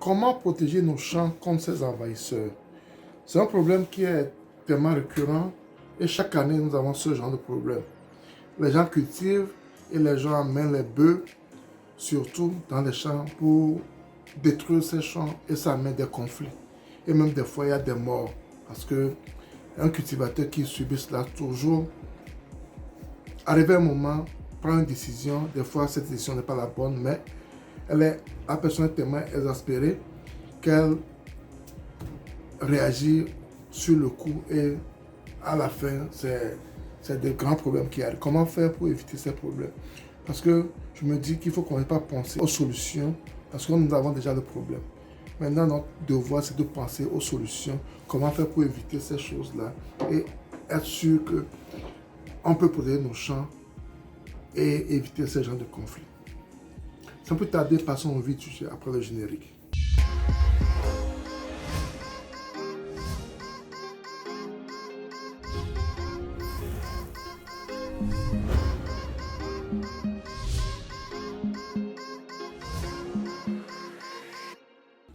Comment protéger nos champs contre ces envahisseurs? C'est un problème qui est tellement récurrent et chaque année nous avons ce genre de problème. Les gens cultivent et les gens amènent les bœufs, surtout dans les champs, pour détruire ces champs et ça amène des conflits. Et même des fois il y a des morts parce que un cultivateur qui subit cela toujours, arrivé un moment, prend une décision. Des fois cette décision n'est pas la bonne, mais la personne est tellement exaspérée qu'elle réagit sur le coup et à la fin, c'est des grands problèmes qui arrivent. Comment faire pour éviter ces problèmes? Parce que je me dis qu'il faut qu'on n'ait pas pensé aux solutions parce que nous avons déjà le problème. Maintenant, notre devoir, c'est de penser aux solutions. Comment faire pour éviter ces choses-là et être sûr qu'on peut protéger nos champs et éviter ce genre de conflits. Sans plus tarder, passons au vif du sujet après le générique.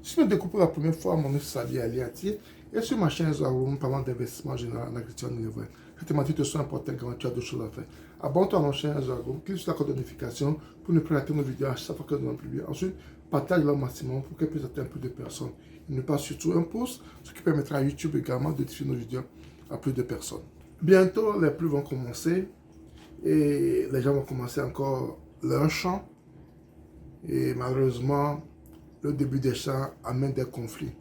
Si je me découvre pour la première fois, mon nom est Sadi Aliati et sur ma chaîne nous parlons d'investissement général en agriculture nouvelle. Cette thématique te soit importante quand tu as d'autres choses à faire. Abonne-toi à notre chaîne Zoagro, clique sur la cloche de notification pour ne plus rater nos vidéos à chaque fois que nous allons publier. Ensuite, partage-le au maximum pour qu'elle puisse atteindre plus de personnes. Et ne pas surtout un pouce, ce qui permettra à YouTube également de diffuser nos vidéos à plus de personnes. Bientôt, les pluies vont commencer et les gens vont commencer encore leur champ. Et malheureusement, le début des champs amène des conflits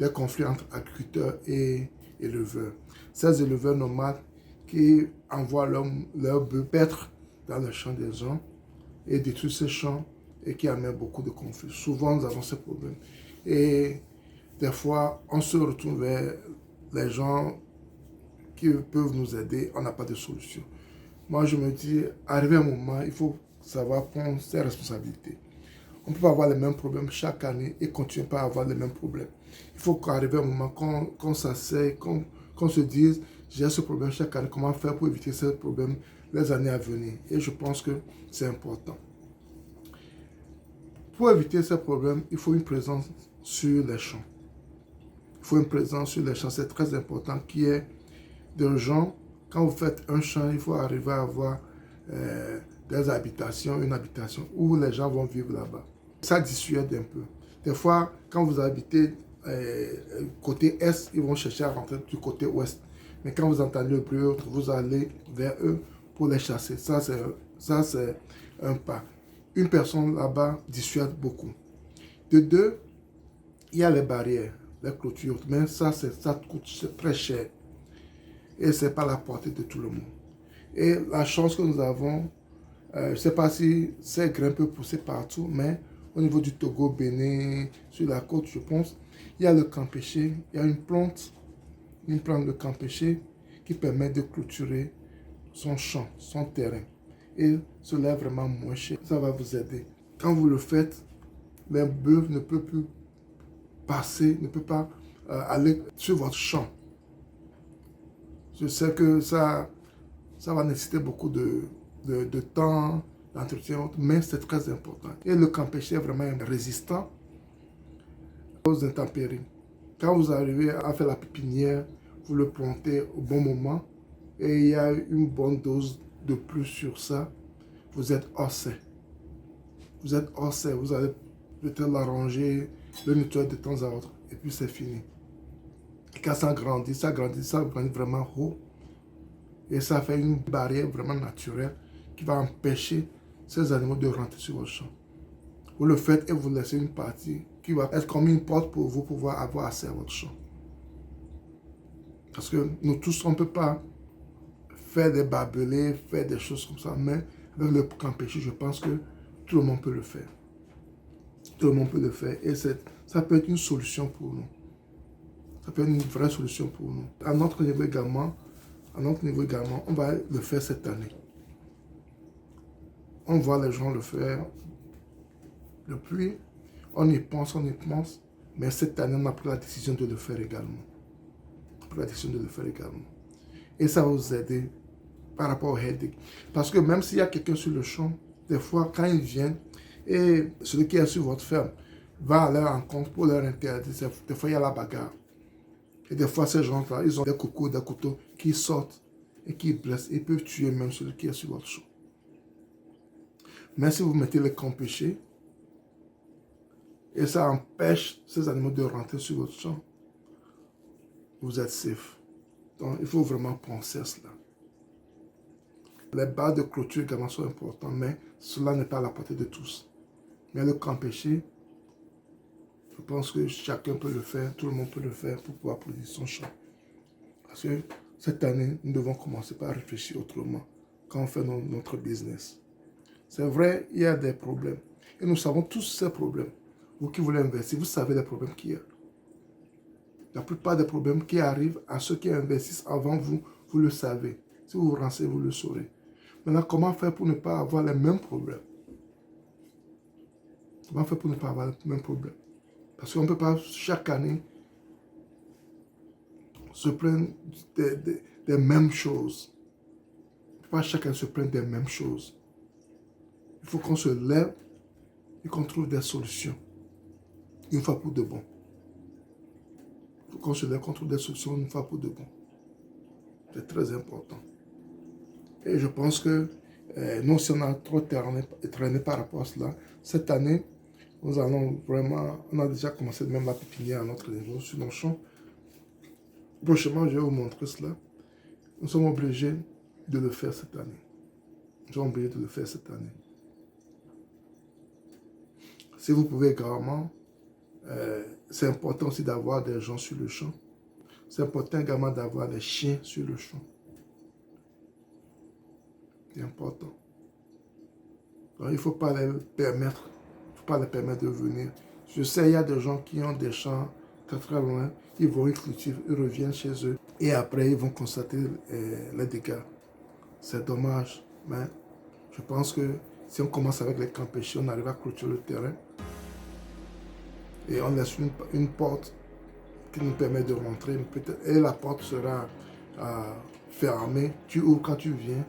entre agriculteurs et éleveurs. Ces éleveurs nomades qui envoient leurs bœufs paître dans les champs des gens et détruisent ces champs et qui amènent beaucoup de conflits. Souvent, nous avons ces problèmes. Et des fois, on se retourne vers les gens qui peuvent nous aider. On n'a pas de solution. Moi, je me dis, arrivé un moment, il faut savoir prendre ses responsabilités. On ne peut pas avoir les mêmes problèmes chaque année et continuer pas à avoir les mêmes problèmes. Il faut qu'arriver un moment qu'on s'asseye, qu'on se dise, j'ai ce problème chaque année, comment faire pour éviter ce problème les années à venir. Et je pense que c'est important. Pour éviter ces problèmes, il faut une présence sur les champs. Il faut une présence sur les champs, c'est très important, qui est de gens. Quand vous faites un champ, il faut arriver à avoir des habitations, une habitation où les gens vont vivre là-bas. Ça dissuade un peu. Des fois, quand vous habitez côté est, ils vont chercher à rentrer du côté ouest. Mais quand vous entendez le bruit, vous allez vers eux pour les chasser. Ça, c'est un pas. Une personne là-bas dissuade beaucoup. De deux, il y a les barrières, les clôtures. Mais ça coûte très cher. Et ce n'est pas la portée de tout le monde. Et la chance que nous avons, je ne sais pas si ces grains peuvent pousser partout, mais au niveau du Togo, Bénin, sur la côte, je pense, il y a le campéché, il y a une plante de campéché qui permet de clôturer son champ, son terrain. Et cela est vraiment moins cher. Ça va vous aider. Quand vous le faites, les bœufs ne peuvent plus passer, ne peuvent pas aller sur votre champ. Je sais que ça va nécessiter beaucoup de temps, d'entretien, mais c'est très important. Et le campéché est vraiment résistant aux intempéries. Quand vous arrivez à faire la pépinière, vous le plantez au bon moment et il y a une bonne dose de plus sur ça, vous êtes hors serre. Vous êtes hors serre, vous allez peut-être l'arranger, le nettoyer de temps à autre et puis c'est fini. Et quand ça grandit vraiment haut. Et ça fait une barrière vraiment naturelle qui va empêcher ces animaux de rentrer sur votre champ. Vous le faites et vous laissez une partie qui va être comme une porte pour vous pouvoir avoir accès à votre champ. Parce que nous tous, on ne peut pas faire des barbelés, faire des choses comme ça, mais avec le campéché, je pense que tout le monde peut le faire. Tout le monde peut le faire et ça peut être une solution pour nous. Ça peut être une vraie solution pour nous. À notre niveau également, on va le faire cette année. On voit les gens le faire depuis, on y pense, mais cette année, on a pris la décision de le faire également. Et ça va vous aider par rapport au headache. Parce que même s'il y a quelqu'un sur le champ, des fois, quand ils viennent, et celui qui est sur votre ferme, va à leur rencontre pour leur interdire. Des fois, il y a la bagarre. Et des fois, ces gens-là, ils ont des couteaux qui sortent et qui blessent. Ils peuvent tuer même celui qui est sur votre champ. Mais si vous mettez les camps péchés, et ça empêche ces animaux de rentrer sur votre champ, vous êtes safe. Donc, il faut vraiment penser à cela. Les barres de clôture également sont importantes, mais cela n'est pas à la portée de tous. Mais le camp péché, je pense que chacun peut le faire, tout le monde peut le faire pour pouvoir produire son champ. Parce que cette année, nous devons commencer par réfléchir autrement quand on fait notre business. C'est vrai, il y a des problèmes. Et nous savons tous ces problèmes. Vous qui voulez investir, vous savez les problèmes qu'il y a. La plupart des problèmes qui arrivent à ceux qui investissent avant vous, vous le savez. Si vous vous renseignez, vous le saurez. Maintenant, comment faire pour ne pas avoir les mêmes problèmes? Comment faire pour ne pas avoir les mêmes problèmes? Parce qu'on ne peut pas chaque année se plaindre des mêmes choses. On ne peut pas chaque année se plaindre des mêmes choses. Il faut qu'on se lève et qu'on trouve des solutions. Une fois pour de bon. Il faut qu'on se lève, qu'on trouve des solutions une fois pour de bon. C'est très important. Et je pense que nous, si on a trop traîné par rapport à cela, cette année, nous allons vraiment, on a déjà commencé même la pépinière à notre niveau sur nos champs. Prochainement, je vais vous montrer cela. Nous sommes obligés de le faire cette année. Nous sommes obligés de le faire cette année. Si vous pouvez également, c'est important aussi d'avoir des gens sur le champ. C'est important également d'avoir des chiens sur le champ. C'est important. Donc, il ne faut pas les permettre, de venir. Je sais, il y a des gens qui ont des champs très loin, ils vont, ils cultivent, ils reviennent chez eux et après ils vont constater les dégâts. C'est dommage, mais je pense que si on commence avec les camps péchés, on arrive à clôturer le terrain et on laisse une porte qui nous permet de rentrer et la porte sera fermée. Tu ouvres quand tu viens,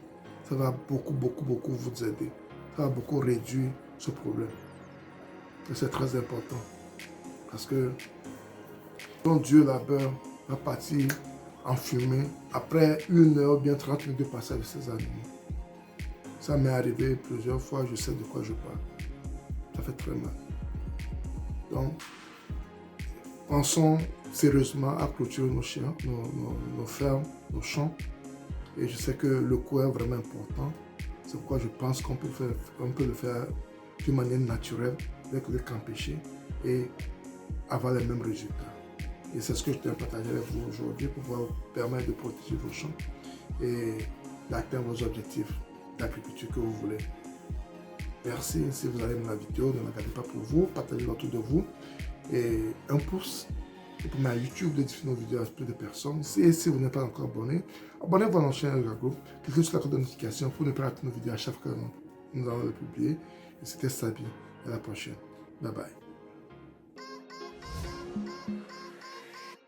ça va beaucoup vous aider. Ça va beaucoup réduire ce problème. Et c'est très important. Parce que ton Dieu là-bas va partir en fumée après 1 heure, bien 30 minutes de passage de ces animaux. Ça m'est arrivé plusieurs fois, je sais de quoi je parle. Ça fait très mal. Donc, pensons sérieusement à clôturer nos chiens, nos fermes, nos champs. Et je sais que le coût est vraiment important. C'est pourquoi je pense qu'on peut le faire d'une manière naturelle avec le camp péché et avoir les mêmes résultats. Et c'est ce que je tiens à partager avec vous aujourd'hui pour pouvoir vous permettre de protéger vos champs et d'atteindre vos objectifs d'agriculture que vous voulez. Merci. Si vous avez aimé la vidéo, ne la gardez pas pour vous, partagez-la autour de vous. Et un pouce pour ma YouTube de diffuser nos vidéos à plus de personnes. Et si vous n'êtes pas encore abonné, abonnez-vous à notre chaîne Elgago, cliquez sur la cloche de notification pour ne pas rater nos vidéos à chaque fois que nous allons les publier. Et c'était Sabi. À la prochaine. Bye bye.